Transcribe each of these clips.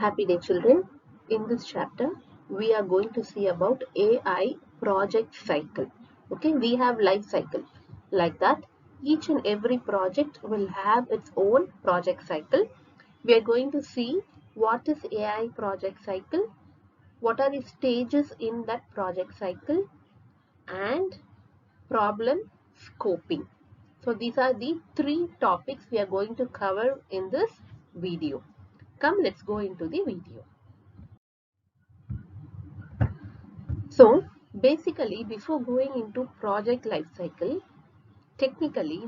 Happy day, children. In this chapter, we are going to see about AI project cycle. Okay, we have life cycle like that. Each and every project will have its own project cycle. We are going to see what is AI project cycle, what are the stages in that project cycle, and problem scoping. So these are the three topics we are going to cover in this video. Come, let's go into the video. So basically, before going into project life cycle, technically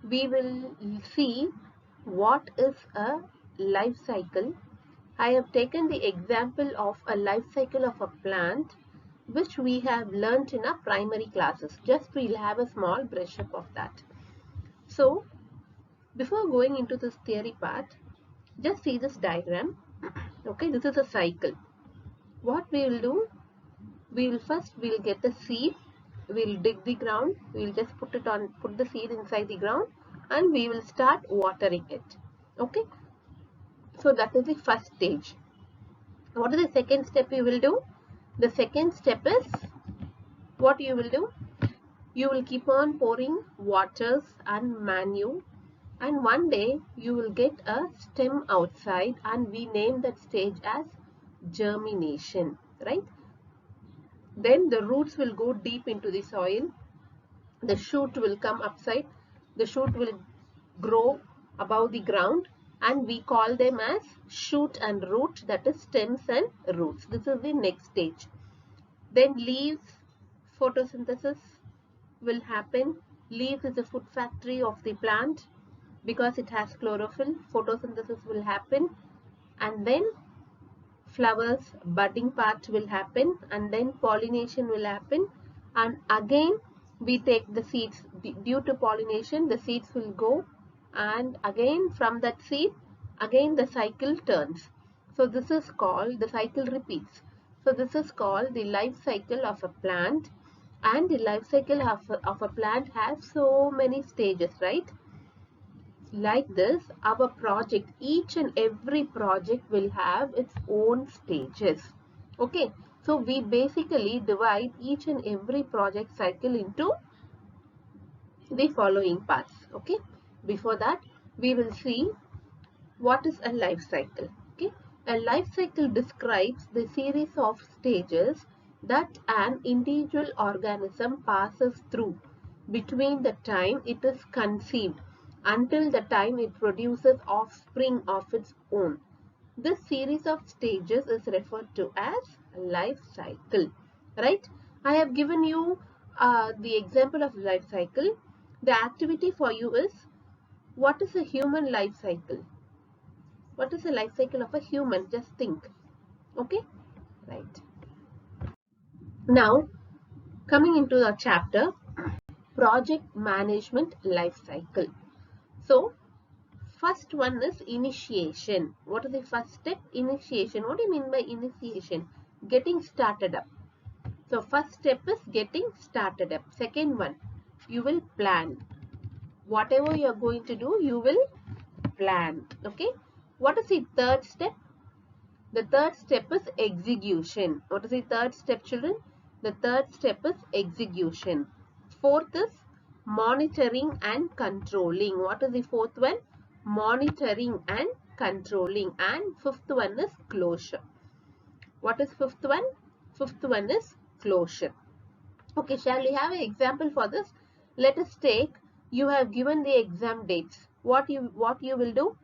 we will see what is a life cycle. I have taken the example of a life cycle of a plant which we have learnt in our primary classes. Just we'll have a small brush up of that. So before going into this theory part, just see this diagram. Okay, this is a cycle. What we will do, we'll get the seed, we'll dig the ground, we'll just put the seed inside the ground, and we will start watering it. Okay, so that is the first stage. What is the second step you will do? The second step is, what you will do, you will keep on pouring waters and manure, and one day you will get a stem outside, and we name that stage as germination, right? Then the roots will go deep into the soil, the shoot will come upside, the shoot will grow above the ground, and we call them as shoot and root, that is stems and roots. This is the next stage. Then leaves, photosynthesis will happen. Leaves is the food factory of the plant because it has chlorophyll. Photosynthesis will happen, and then flowers, budding part will happen, and then pollination will happen, and again we take the seeds. Due to pollination, the seeds will go, and again from that seed, again the cycle turns. So this is called, the cycle repeats. So this is called the life cycle of a plant, and the life cycle of a plant has so many stages, right? Like this, our project, each and every project will have its own stages. Okay, so we basically divide each and every project cycle into the following parts. Okay, before that we will see what is a life cycle. Okay, a life cycle describes the series of stages that an individual organism passes through between the time it is conceived until the time it produces offspring of its own. This series of stages is referred to as life cycle, right? I have given you the example of life cycle. The activity for you is, what is a human life cycle? What is the life cycle of a human? Just think. Okay, right. Now, coming into the chapter, project management life cycle. So, first one is initiation. What is the first step? Initiation. What do you mean by initiation? Getting started up. So, first step is getting started up. Second one, you will plan. Whatever you are going to do, you will plan. Okay. What is the third step? The third step is execution. What is the third step, children? The third step is execution. Fourth is monitoring and controlling. What is the fourth one? Monitoring and controlling. And fifth one is closure. What is fifth one? Fifth one is closure. Okay, shall we have an example for this? Let us take, you have given the exam dates. What you will do?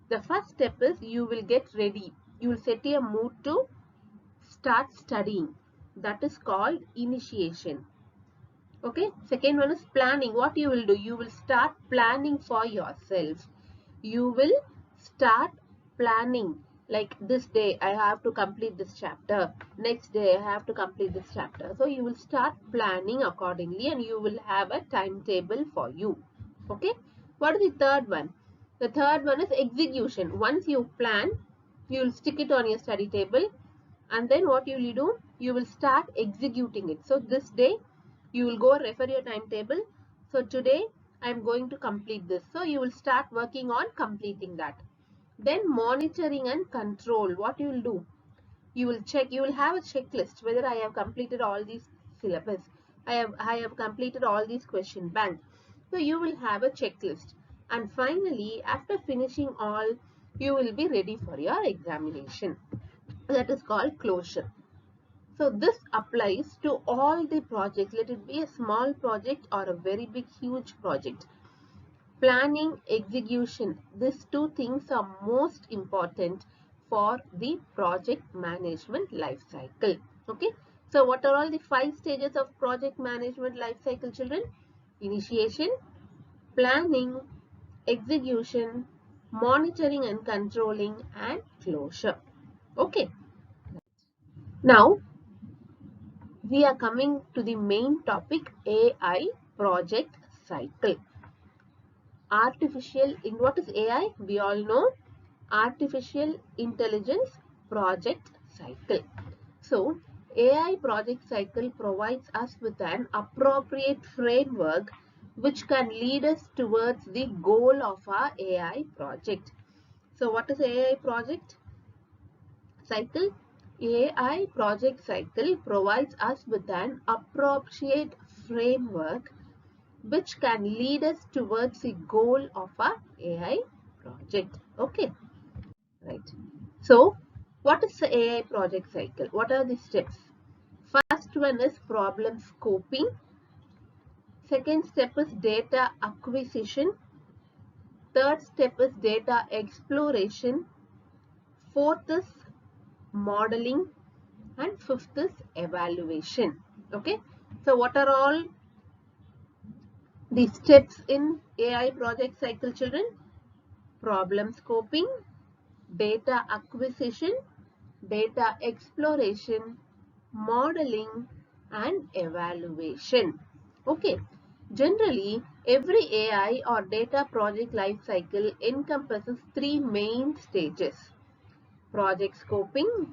The first step is, you will get ready. You will set a mood to start studying. That is called initiation. Okay. Second one is planning. What you will do? You will start planning for yourself. You will start planning. Like this day I have to complete this chapter. Next day I have to complete this chapter. So you will start planning accordingly, and you will have a timetable for you. Okay. What is the third one? The third one is execution. Once you plan, you will stick it on your study table, and then what you will do? You will start executing it. So this day you will go refer your timetable. So today I am going to complete this. So you will start working on completing that. Then monitoring and control. What you will do? You will check, you will have a checklist whether I have completed all these syllabus. I have completed all these question bank. So you will have a checklist. And finally, after finishing all, you will be ready for your examination. That is called closure. So this applies to all the projects, let it be a small project or a very big huge project. Planning, execution, these two things are most important for the project management life cycle. Okay, so what are all the 5 stages of project management life cycle, children? Initiation, planning, execution, monitoring and controlling, and closure. Okay, now we are coming to the main topic, AI project cycle. Artificial, in what is AI? We all know, artificial intelligence project cycle. So AI project cycle provides us with an appropriate framework which can lead us towards the goal of our AI project. So what is AI project cycle? AI project cycle provides us with an appropriate framework which can lead us towards the goal of our AI project. Okay, right. So, what is the AI project cycle? What are the steps? First one is problem scoping. Second step is data acquisition. Third step is data exploration. Fourth is modeling. And fifth is evaluation. Okay. So, what are all the steps in AI project cycle, children? Problem scoping, data acquisition, data exploration, modeling, and evaluation. Okay. Generally, every AI or data project life cycle encompasses 3 main stages: project scoping,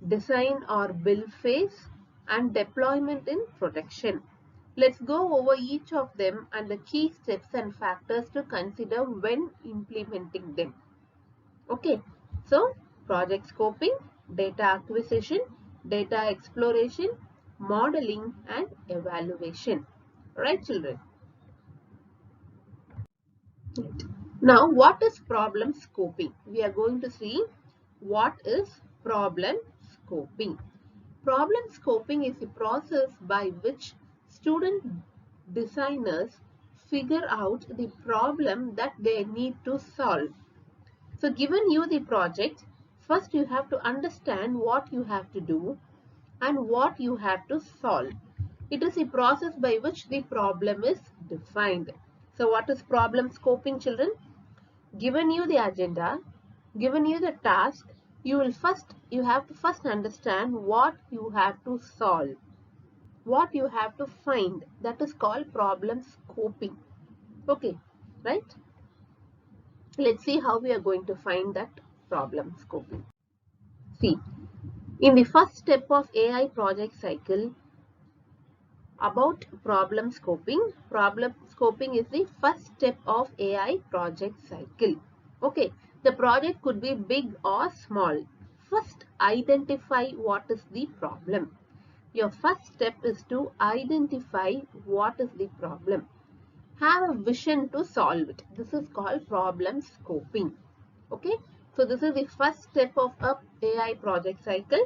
design or build phase, and deployment in production. Let's go over each of them and the key steps and factors to consider when implementing them. Okay, so project scoping, data acquisition, data exploration, modeling, and evaluation. Right, children? Right. Now, what is problem scoping? We are going to see what is problem scoping. Problem scoping is a process by which student designers figure out the problem that they need to solve. So given you the project, first you have to understand what you have to do and what you have to solve. It is a process by which the problem is defined. So what is problem scoping, children? Given you the agenda, given you the task, you have to first understand what you have to solve, what you have to find. That is called problem scoping. Okay, right? Let's see how we are going to find that problem scoping. See, in the first step of AI project cycle, about problem scoping. Problem scoping is the first step of AI project cycle. Okay, the project could be big or small. First, identify what is the problem. Your first step is to identify what is the problem. Have a vision to solve it. This is called problem scoping. Okay, so this is the first step of a AI project cycle.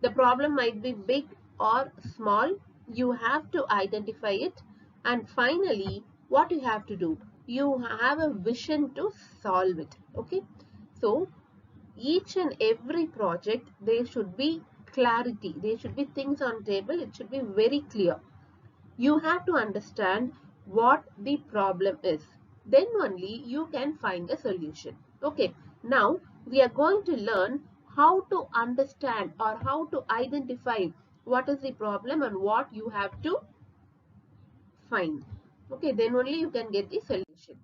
The problem might be big or small. You have to identify it. And finally, what you have to do? You have a vision to solve it. Okay. So, each and every project, there should be clarity. There should be things on table. It should be very clear. You have to understand what the problem is. Then only you can find a solution. Okay. Now, we are going to learn how to understand or how to identify what is the problem and what you have to find. Okay, then only you can get the solution.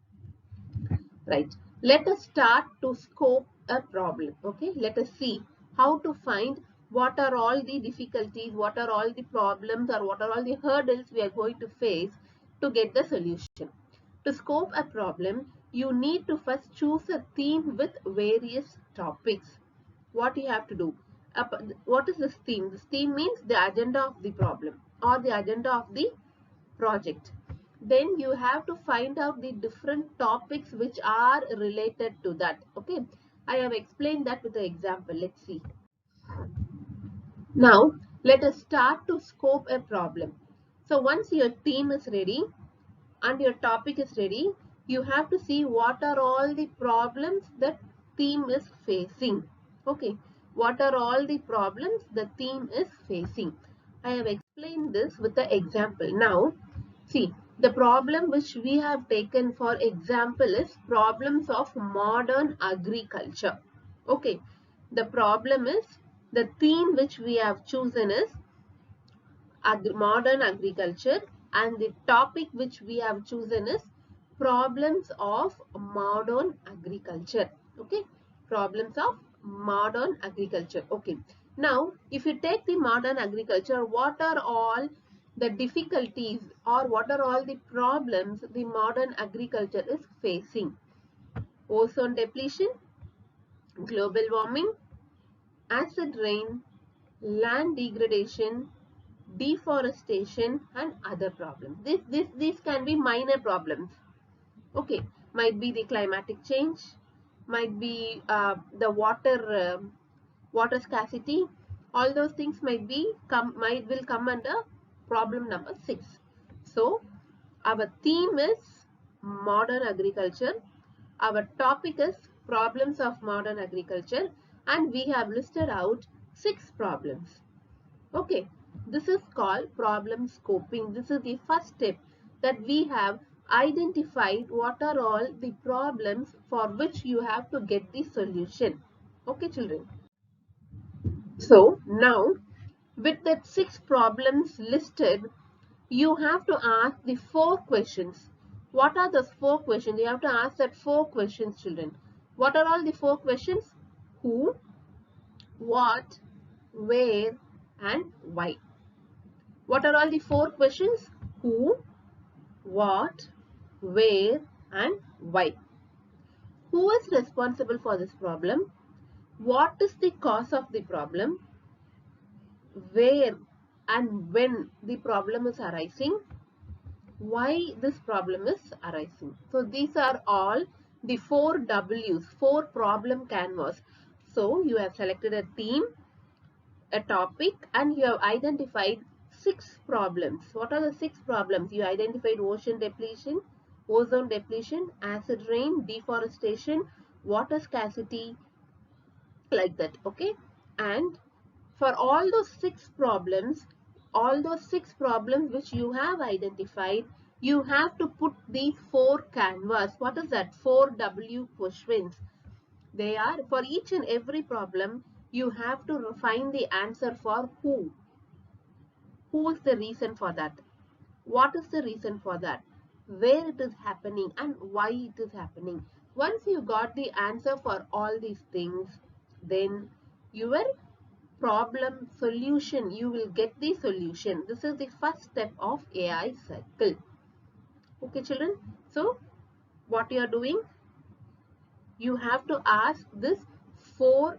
Right. Let us start to scope a problem. Okay, let us see how to find what are all the difficulties, what are all the problems, or what are all the hurdles we are going to face to get the solution. To scope a problem, you need to first choose a theme with various topics. What you have to do? What is this theme? This theme means the agenda of the problem or the agenda of the project. Then you have to find out the different topics which are related to that. Okay, I have explained that with the example. Let's see. Now let us start to scope a problem. So once your theme is ready and your topic is ready, you have to see what are all the problems that theme is facing. Okay, what are all the problems the theme is facing? I have explained this with the example. Now see, the problem which we have taken for example is problems of modern agriculture. Okay, the problem is, the theme which we have chosen is modern agriculture, and the topic which we have chosen is problems of modern agriculture. Okay, problems of modern agriculture. Okay, now if you take the modern agriculture, what are all the difficulties or what are all the problems the modern agriculture is facing? Ozone depletion, global warming, acid rain, land degradation, deforestation, and other problems. These can be minor problems. Okay, might be the climatic change, might be the water scarcity. All those things will come under problem number 6. So our theme is modern agriculture. Our topic is problems of modern agriculture, and we have listed out 6 problems. Okay, this is called problem scoping. This is the first step, that we have identified what are all the problems for which you have to get the solution. Okay, children. So now with the 6 problems listed, you have to ask the 4 questions. What are those 4 questions? You have to ask that 4 questions, children. What are all the 4 questions? Who, what, where, and why. What are all the 4 questions? Who, what, where, and why. Who is responsible for this problem? What is the cause of the problem? Where and when the problem is arising? Why this problem is arising? So these are all the 4 W's, 4 problem canvas. So you have selected a theme, a topic, and you have identified 6 problems. What are the 6 problems? You identified ozone depletion, acid rain, deforestation, water scarcity, like that. Okay, and for all those 6 problems, which you have identified, you have to put these 4 canvas. What is that? 4 W questions. They are, for each and every problem, you have to find the answer for who. Who is the reason for that? What is the reason for that? Where it is happening and why it is happening. Once you got the answer for all these things, then your problem solution, you will get the solution. This is the first step of AI cycle. Okay, children. So what you are doing? You have to ask this 4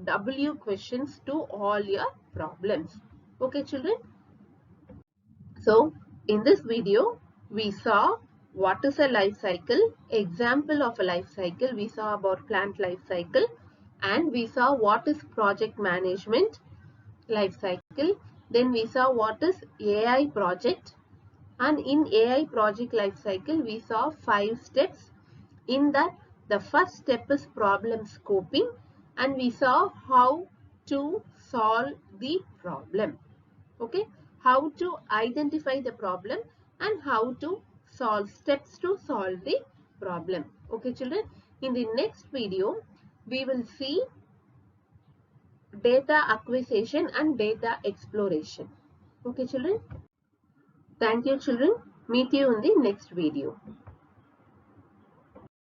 W questions to all your problems. Okay, children. So in this video, we saw what is a life cycle, example of a life cycle. We saw about plant life cycle, and we saw what is project management life cycle. Then we saw what is AI project, and in AI project life cycle, we saw 5 steps. In that, the first step is problem scoping, and we saw how to solve the problem. Okay, how to identify the problem and how to solve steps to solve the problem. Okay, children, in the next video we will see data acquisition and data exploration. Okay, children. Thank you, children. Meet you in the next video.